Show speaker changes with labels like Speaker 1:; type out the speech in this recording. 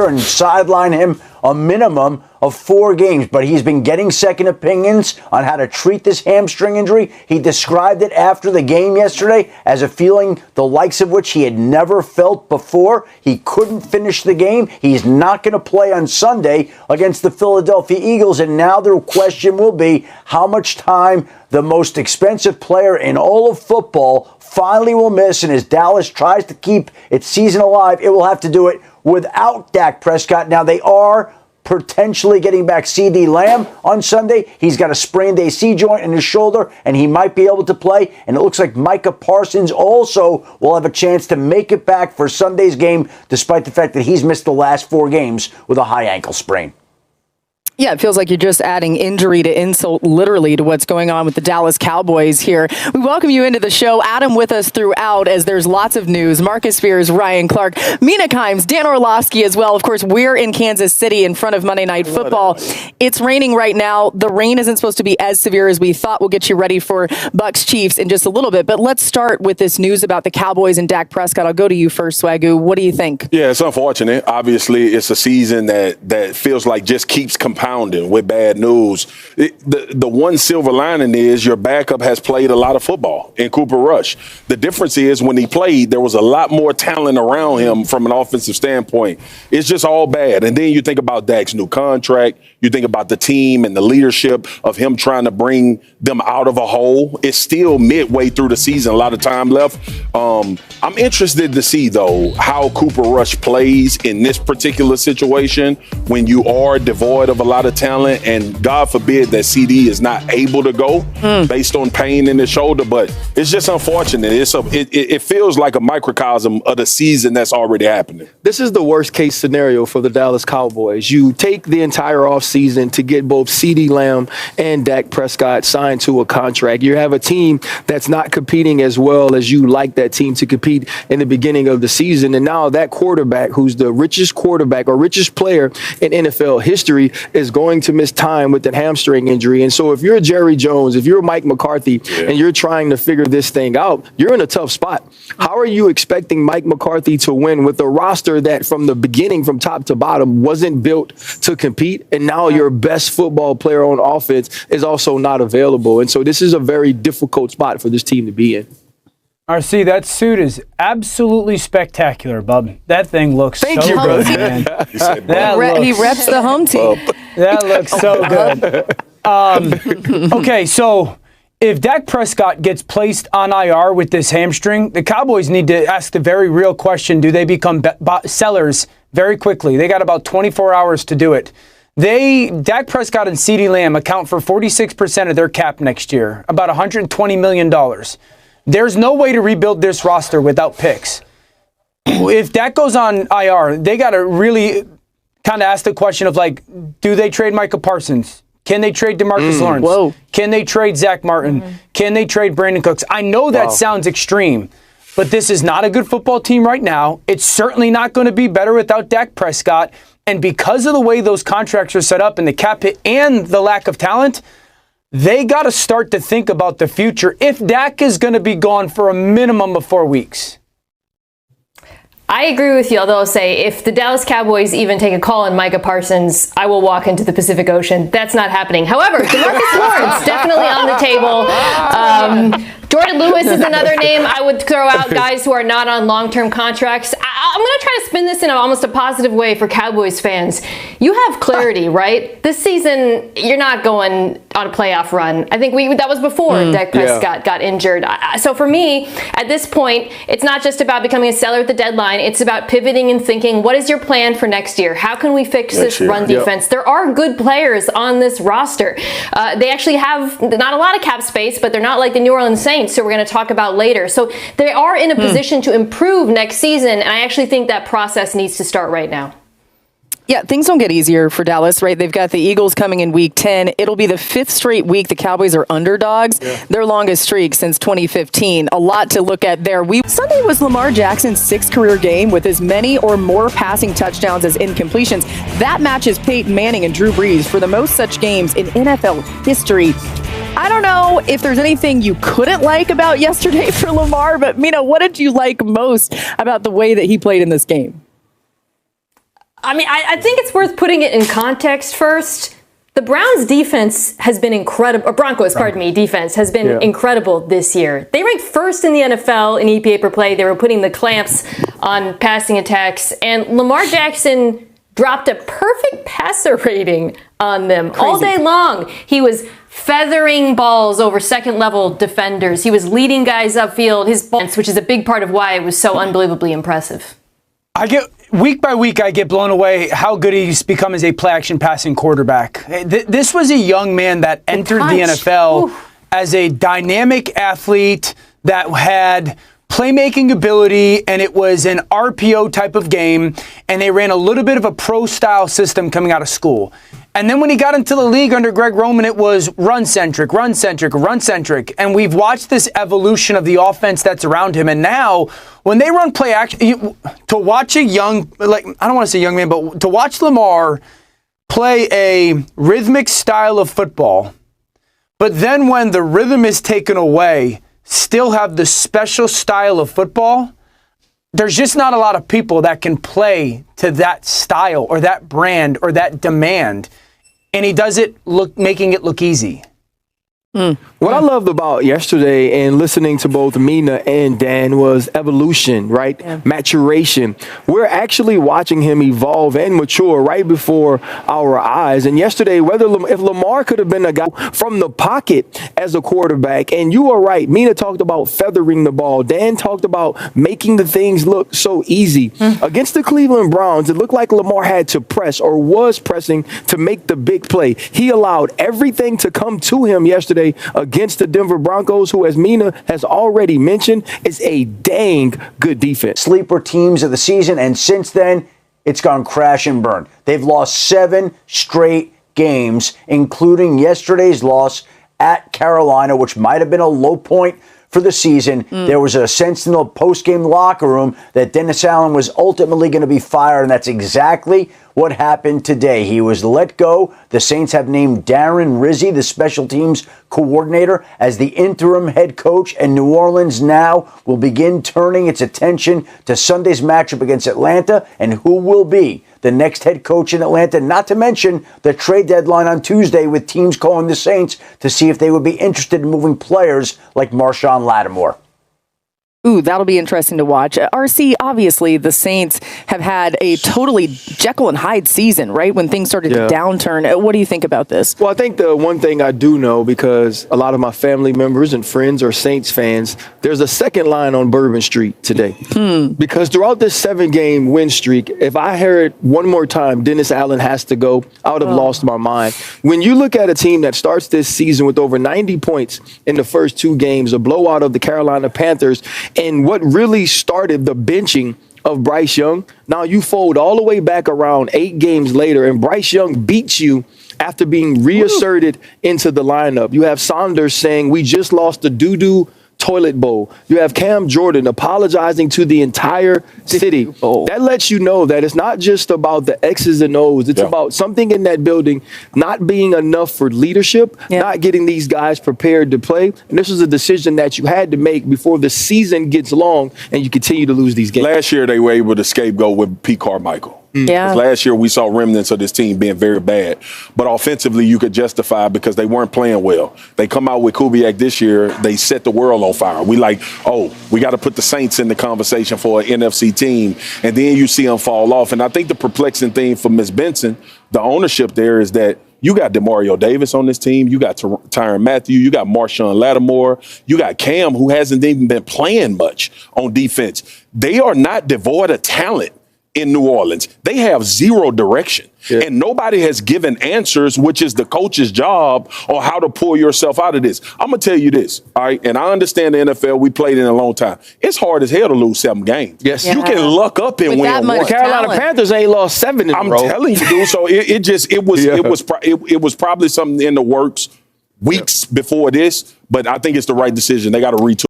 Speaker 1: and sideline him a minimum of 4 games, but he's been getting second opinions on how to treat this hamstring injury. He described it after the game yesterday as a feeling the likes of which he had never felt before. He couldn't finish the game. He's not going to play on Sunday against the Philadelphia Eagles, and now the question will be how much time the most expensive player in all of football finally will miss, and as Dallas tries to keep its season alive, it will have to do it without Dak Prescott. Now, they are potentially getting back CeeDee Lamb on Sunday. He's got a sprained AC joint in his shoulder, and he might be able to play. And it looks like Micah Parsons also will have a chance to make it back for Sunday's game, despite the fact that he's missed the last 4 games with a high ankle sprain.
Speaker 2: Yeah, it feels like you're just adding injury to insult, literally, to what's going on with the Dallas Cowboys here. We welcome you into the show. Adam with us throughout, as there's lots of news. Marcus Spears, Ryan Clark, Mina Kimes, Dan Orlovsky as well. Of course, we're in Kansas City in front of Monday Night Football. It's raining right now. The rain isn't supposed to be as severe as we thought. We'll get you ready for Bucs Chiefs in just a little bit. But let's start with this news about the Cowboys and Dak Prescott. I'll go to you first, Swagoo. What do you think?
Speaker 3: Yeah, it's unfortunate. Obviously, it's a season that feels like just keeps compounding with bad news. The one silver lining is your backup has played a lot of football in Cooper Rush. The difference is when he played, there was a lot more talent around him from an offensive standpoint. It's just all bad. And then you think about Dak's new contract. You think about the team and the leadership of him trying to bring them out of a hole. It's still midway through the season, a lot of time left. I'm interested to see, though, how Cooper Rush plays in this particular situation when you are devoid of a lot of talent, and God forbid that CD is not able to go based on pain in his shoulder. But it's just unfortunate. It feels like a microcosm of the season that's already happening.
Speaker 4: This is the worst case scenario for the Dallas Cowboys. You take the entire offseason to get both CeeDee Lamb and Dak Prescott signed to a contract. You have a team that's not competing as well as you like that team to compete in the beginning of the season. And now that quarterback, who's the richest quarterback or richest player in NFL history, is going to miss time with that hamstring injury. And so if you're Jerry Jones, if you're Mike McCarthy, and you're trying to figure this thing out, you're in a tough spot. How are you expecting Mike McCarthy to win with a roster that from the beginning, from top to bottom, wasn't built to compete? And now your best football player on offense is also not available. And so this is a very difficult spot for this team to be in.
Speaker 5: RC, that suit is absolutely spectacular, bub. That thing looks so good, man.
Speaker 2: He reps the home team.
Speaker 5: That looks so good. Okay, so if Dak Prescott gets placed on IR with this hamstring, the Cowboys need to ask the very real question, do they become sellers very quickly? They got about 24 hours to do it. Dak Prescott and CeeDee Lamb account for 46% of their cap next year, about $120 million. There's no way to rebuild this roster without picks. If Dak goes on IR, they got to really kind of ask the question of, like, do they trade Micah Parsons? Can they trade DeMarcus Lawrence?
Speaker 2: Whoa.
Speaker 5: Can they trade Zach Martin? Can they trade Brandon Cooks? I know that sounds extreme, but this is not a good football team right now. It's certainly not going to be better without Dak Prescott. And because of the way those contracts are set up and the cap hit and the lack of talent, they got to start to think about the future if Dak is going to be gone for a minimum of 4 weeks.
Speaker 6: I agree with you, although I'll say if the Dallas Cowboys even take a call on Micah Parsons, I will walk into the Pacific Ocean. That's not happening. However, DeMarcus Lawrence, definitely on the table. Jordan Lewis is another name I would throw out, guys who are not on long-term contracts. I'm going to try to spin this in almost a positive way for Cowboys fans. You have clarity, right? This season, you're not going on a playoff run. I think that was before Dak Prescott got injured. So for me, at this point, it's not just about becoming a seller at the deadline. It's about pivoting and thinking, what is your plan for next year? How can we fix this run defense? There are good players on this roster. They actually have not a lot of cap space, but they're not like the New Orleans Saints, so we're going to talk about later. So they are in a position to improve next season, and I actually think that process needs to start right now.
Speaker 2: Yeah, things don't get easier for Dallas, right? They've got the Eagles coming in week 10. It'll be the 5th straight week the Cowboys are underdogs, their longest streak since 2015. A lot to look at there. Sunday was Lamar Jackson's 6th career game with as many or more passing touchdowns as incompletions. That matches Peyton Manning and Drew Brees for the most such games in NFL history. I don't know if there's anything you couldn't like about yesterday for Lamar, but Mina, what did you like most about the way that he played in this game?
Speaker 6: I mean, I think it's worth putting it in context first. The Browns defense has been incredible, or Broncos, pardon me, defense has been incredible this year. They ranked first in the NFL in EPA per play. They were putting the clamps on passing attacks, and Lamar Jackson dropped a perfect passer rating on them all day long. He was feathering balls over second-level defenders. He was leading guys upfield, which is a big part of why it was so unbelievably impressive.
Speaker 5: Week by week, I get blown away how good he's become as a play-action passing quarterback. This was a young man that entered the NFL as a dynamic athlete that had playmaking ability, and it was an RPO type of game, and they ran a little bit of a pro-style system coming out of school. And then when he got into the league under Greg Roman, it was run-centric, run-centric, run-centric. And we've watched this evolution of the offense that's around him. And now, when they run play action, to watch a young, I don't want to say young man, but to watch Lamar play a rhythmic style of football, but then when the rhythm is taken away, still have the special style of football, there's just not a lot of people that can play to that style or that brand or that demand. And he does it making it look easy.
Speaker 4: What I loved about yesterday and listening to both Mina and Dan was evolution, right? Yeah. Maturation. We're actually watching him evolve and mature right before our eyes. And yesterday, if Lamar could have been a guy from the pocket as a quarterback, and you are right, Mina talked about feathering the ball. Dan talked about making the things look so easy. Against the Cleveland Browns, it looked like Lamar had to press or was pressing to make the big play. He allowed everything to come to him yesterday against the Denver Broncos, who, as Mina has already mentioned, is a dang good defense.
Speaker 1: Sleeper teams of the season, and since then, it's gone crash and burn. They've lost 7 straight games, including yesterday's loss at Carolina, which might have been a low point for the season. There was a sense in the post-game locker room that Dennis Allen was ultimately going to be fired, and that's exactly what happened today. He was let go. The Saints have named Darren Rizzi, the special teams coordinator, as the interim head coach, and New Orleans now will begin turning its attention to Sunday's matchup against Atlanta and who will be the next head coach in Atlanta, not to mention the trade deadline on Tuesday, with teams calling the Saints to see if they would be interested in moving players like Marshawn Lattimore.
Speaker 2: Ooh, that'll be interesting to watch. RC, obviously, the Saints have had a totally Jekyll and Hyde season, right? When things started to downturn. What do you think about this?
Speaker 4: Well, I think the one thing I do know, because a lot of my family members and friends are Saints fans, there's a second line on Bourbon Street today. Because throughout this 7-game win streak, if I heard one more time, Dennis Allen has to go, I would have lost my mind. When you look at a team that starts this season with over 90 points in the first 2 games, a blowout of the Carolina Panthers, and what really started the benching of Bryce Young, now you fold all the way back around 8 games later, and Bryce Young beats you after being reasserted into the lineup. You have Saunders saying, we just lost the doo-doo toilet bowl. You have Cam Jordan apologizing to the entire city. That lets you know that it's not just about the X's and O's. It's about something in that building not being enough for leadership, not getting these guys prepared to play. And this was a decision that you had to make before the season gets long and you continue to lose these games.
Speaker 3: Last year, they were able to scapegoat with Pete Carmichael.
Speaker 2: Yeah.
Speaker 3: Last year, we saw remnants of this team being very bad. But offensively, you could justify because they weren't playing well. They come out with Kubiak this year. They set the world on fire. We we got to put the Saints in the conversation for an NFC team. And then you see them fall off. And I think the perplexing thing for Ms. Benson, the ownership there, is that you got DeMario Davis on this team. You got Tyrann Mathieu. You got Marshawn Lattimore. You got Cam, who hasn't even been playing much on defense. They are not devoid of talent in New Orleans. They have zero direction. And nobody has given answers, which is the coach's job, on how to pull yourself out of this. I'm going to tell you this, all right? And I understand the NFL. We played in a long time. It's hard as hell to lose 7 games.
Speaker 4: Yes.
Speaker 3: You can luck up and win 1.
Speaker 4: The Carolina Panthers ain't lost 7 in a row.
Speaker 3: I'm telling you, dude. So it was probably something in the works weeks before this, but I think it's the right decision. They got to retool.